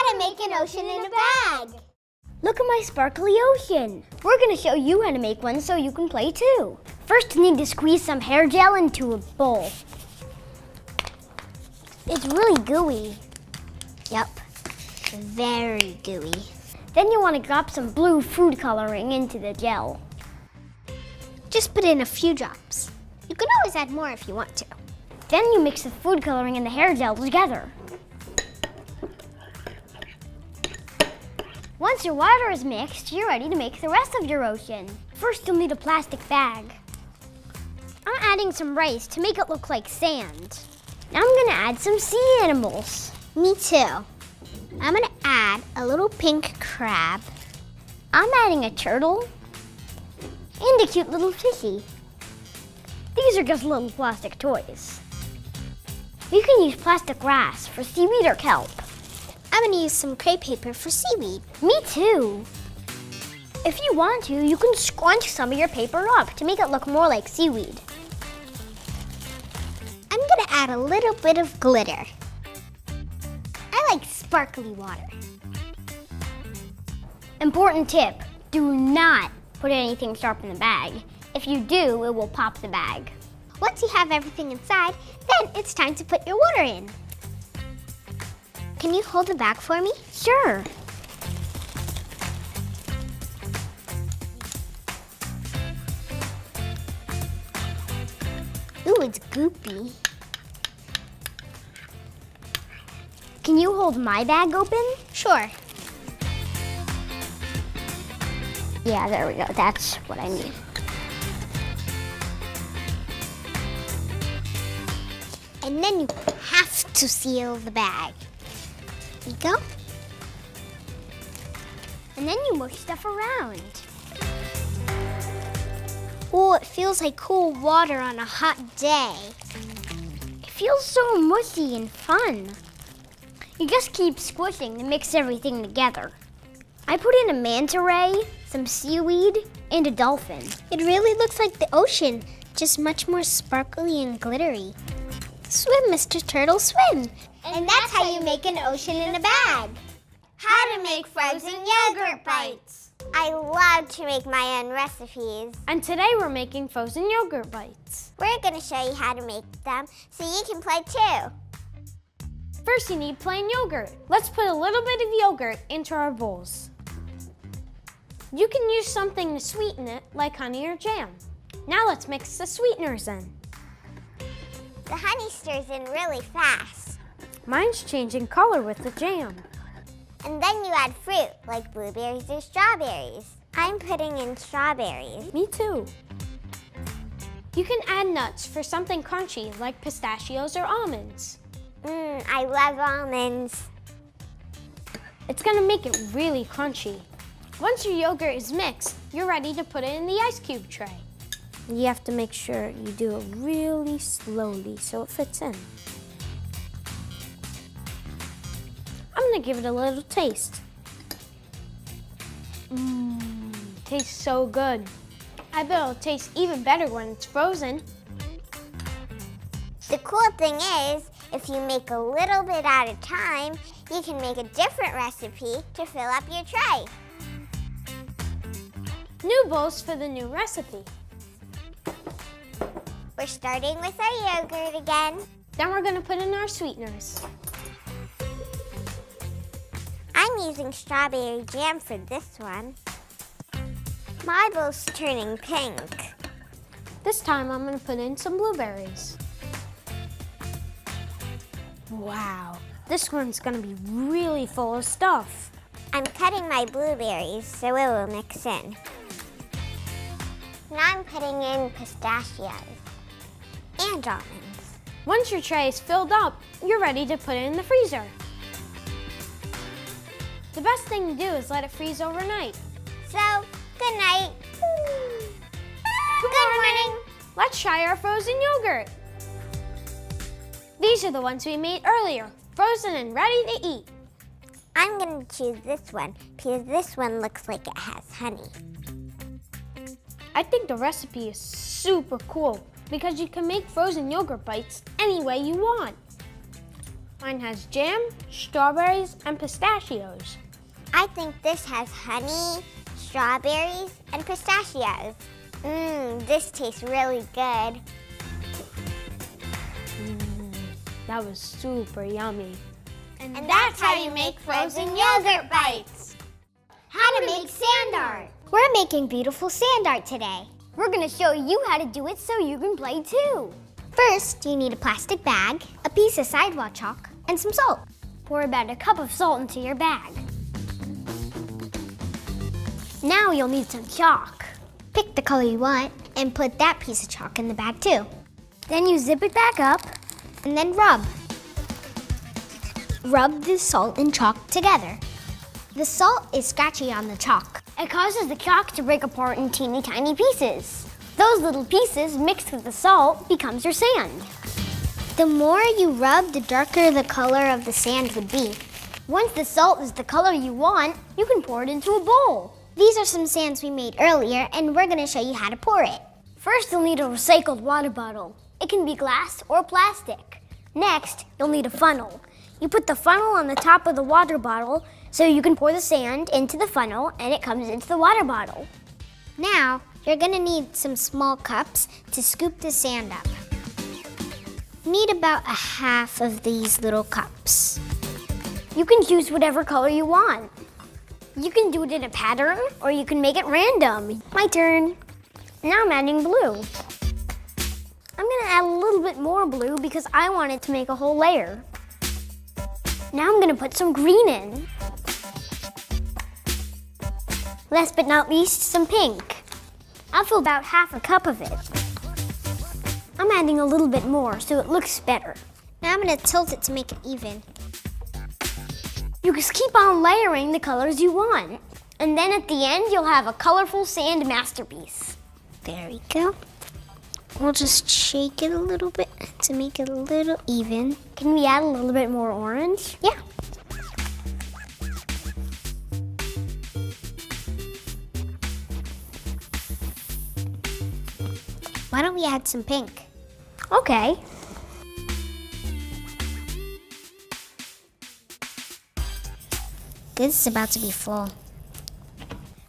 How to make an ocean in a bag. Look at my sparkly ocean. We're gonna show you how to make one so you can play too. First, you need to squeeze some hair gel into a bowl. It's really gooey. Yep, very gooey. Then you want to drop some blue food coloring into the gel. Just put in a few drops. You can always add more if you want to. Then you mix the food coloring and the hair gel together. Once your water is mixed, you're ready to make the rest of your ocean. First, you'll need a plastic bag. I'm adding some rice to make it look like sand. Now I'm gonna add some sea animals. Me too. I'm gonna add a little pink crab. I'm adding a turtle and a cute little fishy. These are just little plastic toys. You can use plastic grass for seaweed or kelp. I'm gonna use some crepe paper for seaweed. Me too. If you want to, you can scrunch some of your paper up to make it look more like seaweed. I'm gonna add a little bit of glitter. I like sparkly water. Important tip, do not put anything sharp in the bag. If you do, it will pop the bag. Once you have everything inside, then it's time to put your water in. Can you hold the bag for me? Sure. Ooh, it's goopy. Can you hold my bag open? Sure. Yeah, there we go. That's what I need. And then you have to seal the bag. There you go. And then you mush stuff around. Oh, it feels like cool water on a hot day. It feels so mushy and fun. You just keep squishing to mix everything together. I put in a manta ray, some seaweed, and a dolphin. It really looks like the ocean, just much more sparkly and glittery. Swim, Mr. Turtle, swim. And that's how you make an ocean in a bag. How to make frozen yogurt bites. I love to make my own recipes. And today we're making frozen yogurt bites. We're going to show you how to make them so you can play too. First, you need plain yogurt. Let's put a little bit of yogurt into our bowls. You can use something to sweeten it, like honey or jam. Now let's mix the sweeteners in. The honey stirs in really fast. Mine's changing color with the jam. And then you add fruit, like blueberries or strawberries. I'm putting in strawberries. Me too. You can add nuts for something crunchy, like pistachios or almonds. I love almonds. It's gonna make it really crunchy. Once your yogurt is mixed, you're ready to put it in the ice cube tray. You have to make sure you do it really slowly so it fits in. I'm gonna give it a little taste. Tastes so good. I bet it'll taste even better when it's frozen. The cool thing is, if you make a little bit at a time, you can make a different recipe to fill up your tray. New bowls for the new recipe. We're starting with our yogurt again. Then we're gonna put in our sweeteners. I'm using strawberry jam for this one. My bowl's turning pink. This time I'm gonna put in some blueberries. Wow, this one's gonna be really full of stuff. I'm cutting my blueberries so it will mix in. Now I'm putting in pistachios and almonds. Once your tray is filled up, you're ready to put it in the freezer. The best thing to do is let it freeze overnight. So, good night. Good morning. Let's try our frozen yogurt. These are the ones we made earlier, frozen and ready to eat. I'm going to choose this one because this one looks like it has honey. I think the recipe is super cool because you can make frozen yogurt bites any way you want. Mine has jam, strawberries, and pistachios. I think this has honey, strawberries, and pistachios. This tastes really good. That was super yummy. And that's how you make frozen yogurt bites. How to make sand art. We're making beautiful sand art today. We're gonna show you how to do it so you can play too. First, you need a plastic bag, a piece of sidewalk chalk, and some salt. Pour about a cup of salt into your bag. Now you'll need some chalk. Pick the color you want and put that piece of chalk in the bag too. Then you zip it back up. And then rub. Rub the salt and chalk together. The salt is scratchy on the chalk. It causes the chalk to break apart in teeny tiny pieces. Those little pieces mixed with the salt becomes your sand. The more you rub, the darker the color of the sand would be. Once the salt is the color you want, you can pour it into a bowl. These are some sands we made earlier, and we're going to show you how to pour it. First, you'll need a recycled water bottle. It can be glass or plastic. Next, you'll need a funnel. You put the funnel on the top of the water bottle so you can pour the sand into the funnel and it comes into the water bottle. Now, you're going to need some small cups to scoop the sand up. Need about a half of these little cups. You can choose whatever color you want. You can do it in a pattern or you can make it random. My turn. Now I'm adding blue. I'm gonna add a little bit more blue because I want it to make a whole layer. Now I'm gonna put some green in. Last but not least, some pink. I'll fill about half a cup of it. I'm adding a little bit more so it looks better. Now I'm going to tilt it to make it even. You just keep on layering the colors you want. And then at the end, you'll have a colorful sand masterpiece. There we go. We'll just shake it a little bit to make it a little even. Can we add a little bit more orange? Yeah. Why don't we add some pink? Okay. This is about to be full.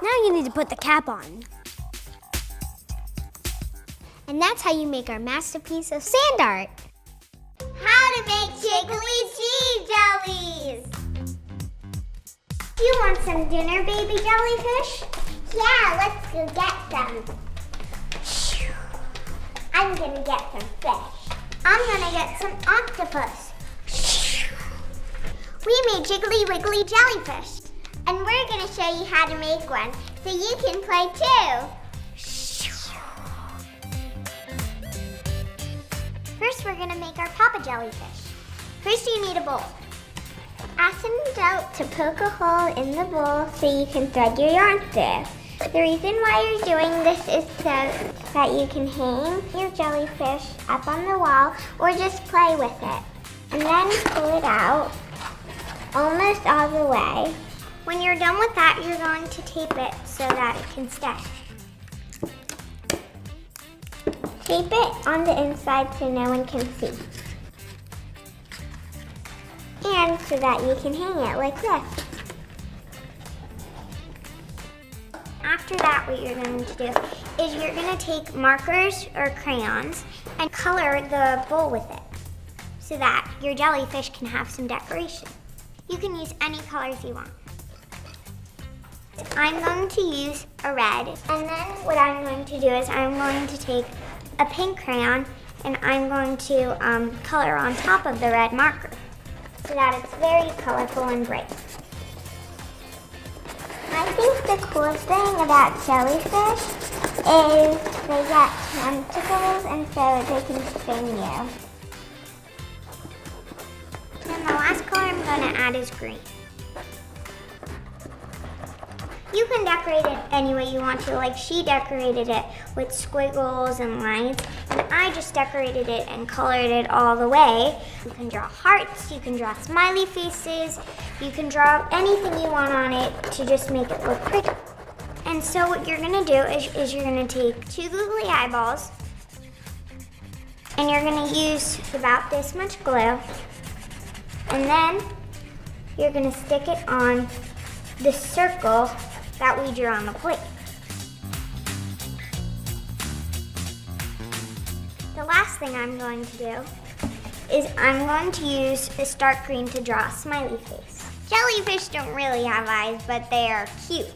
Now you need to put the cap on. And that's how you make our masterpiece of sand art. How to make jiggly cheese jellies. You want some dinner, baby jellyfish? Yeah, let's go get some. I'm gonna get some fish. I'm gonna get some octopus. We made jiggly wiggly jellyfish. And we're gonna show you how to make one so you can play too. First, we're gonna make our papa jellyfish. First, you need a bowl. Ask some dough to poke a hole in the bowl so you can thread your yarn through. The reason why you're doing this is so that you can hang your jellyfish up on the wall or just play with it. And then pull it out almost all the way. When you're done with that, you're going to tape it so that it can stay. Tape it on the inside so no one can see. And so that you can hang it like this. After that, what you're going to do is you're going to take markers or crayons and color the bowl with it so that your jellyfish can have some decoration. You can use any colors you want. I'm going to use a red, and then what I'm going to do is I'm going to take a pink crayon and I'm going to color on top of the red marker so that it's very colorful and bright. I think the coolest thing about jellyfish is they get tentacles and so they can sting you. And the last color I'm going to add is green. You can decorate it any way you want to, like she decorated it with squiggles and lines, and I just decorated it and colored it all the way. You can draw hearts, you can draw smiley faces, you can draw anything you want on it to just make it look pretty. And so what you're gonna do is you're gonna take 2 googly eyeballs, and you're gonna use about this much glue, And then you're gonna stick it on the circle that we drew on the plate. The last thing I'm going to do is I'm going to use this dark green to draw a smiley face. Jellyfish don't really have eyes, but they are cute.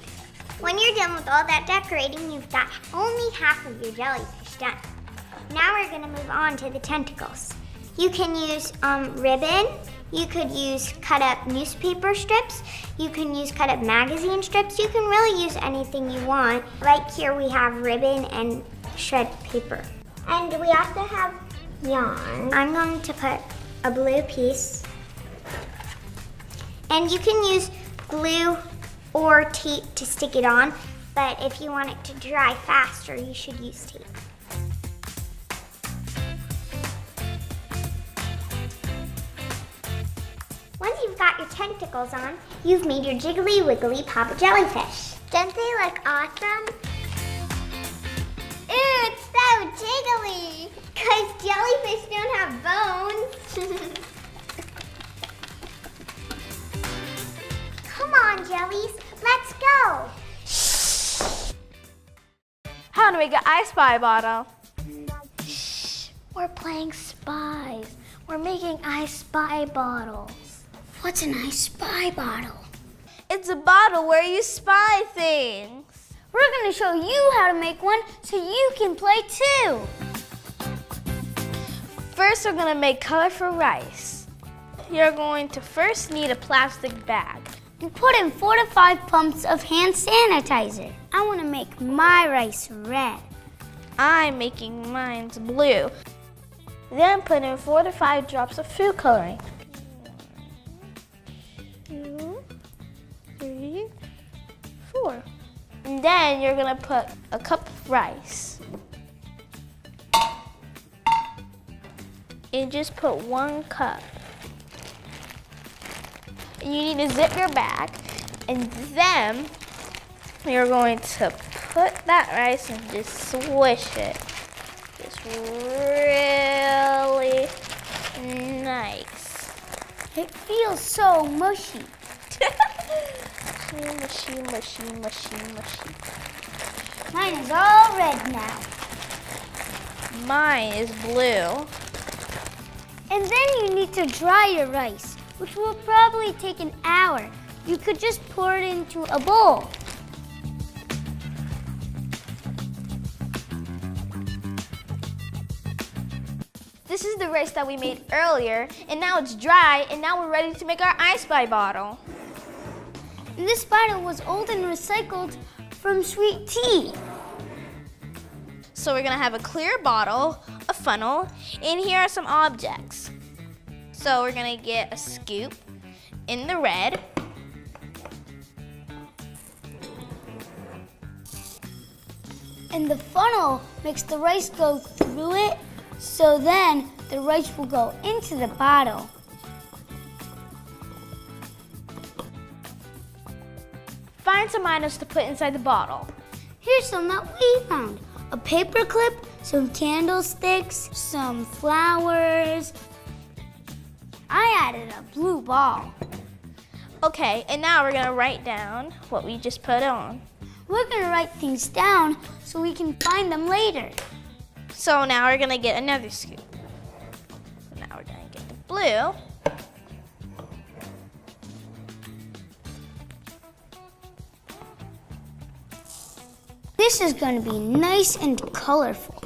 When you're done with all that decorating, you've got only half of your jellyfish done. Now we're gonna move on to the tentacles. You can use ribbon, you could use cut up newspaper strips, you can use cut up magazine strips, you can really use anything you want. Like here we have ribbon and shred paper. And we also have yarn. I'm going to put a blue piece. And you can use glue or tape to stick it on, but if you want it to dry faster, you should use tape. Once you've got your tentacles on, you've made your jiggly wiggly Papa Jellyfish. Don't they look awesome? Ew, it's so jiggly! Because jellyfish don't have bones. Come on, jellies, let's go! How to make an I Spy bottle. We're playing spies. We're making I Spy bottles. What's an I Spy bottle? It's a bottle where you spy things. We're gonna show you how to make one so you can play too. First, we're gonna make colorful rice. You're going to first need a plastic bag. You put in 4 to 5 pumps of hand sanitizer. I wanna make my rice red. I'm making mine blue. Then put in 4 to 5 drops of food coloring. 2, 3, 4. And then you're gonna put a cup of rice. And just put 1 cup. You need to zip your bag, and then you're going to put that rice and just swish it. Just really nice. It feels so mushy. Mushy, mushy, mushy, mushy. Mine is all red now. Mine is blue. And then you need to dry your rice, which will probably take an hour. You could just pour it into a bowl. This is the rice that we made earlier, and now it's dry, and now we're ready to make our I Spy bottle. And this bottle was old and recycled from sweet tea. So we're gonna have a clear bottle, a funnel, and here are some objects. So we're gonna get a scoop in the red. And the funnel makes the rice go through it, so then the rice will go into the bottle. Find some items to put inside the bottle. Here's some that we found. A paper clip, some candlesticks, some flowers. I added a blue ball. Okay, and now we're gonna write down what we just put on. We're gonna write things down so we can find them later. So now we're gonna get another scoop. So now we're gonna get the blue. This is gonna be nice and colorful.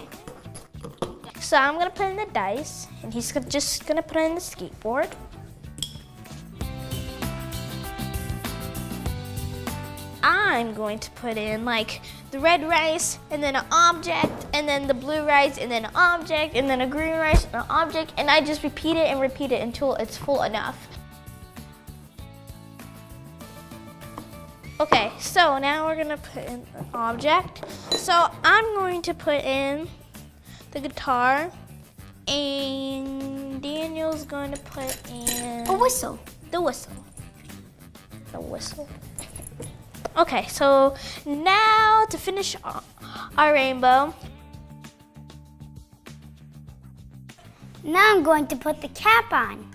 So I'm gonna put in the dice, and he's just gonna put in the skateboard. I'm going to put in like the red rice, and then an object, and then the blue rice, and then an object, and then a green rice, and an object, and I just repeat it and repeat it until it's full enough. Okay, so now we're gonna put in an object. So I'm going to put in the guitar, and Daniel's going to put in A whistle. the whistle. The whistle. Okay, so now to finish our rainbow. Now I'm going to put the cap on.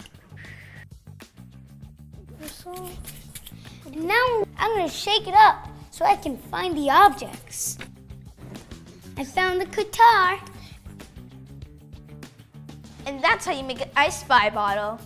circle. And now I'm gonna shake it up so I can find the objects. I found the guitar. And that's how you make an I Spy bottle.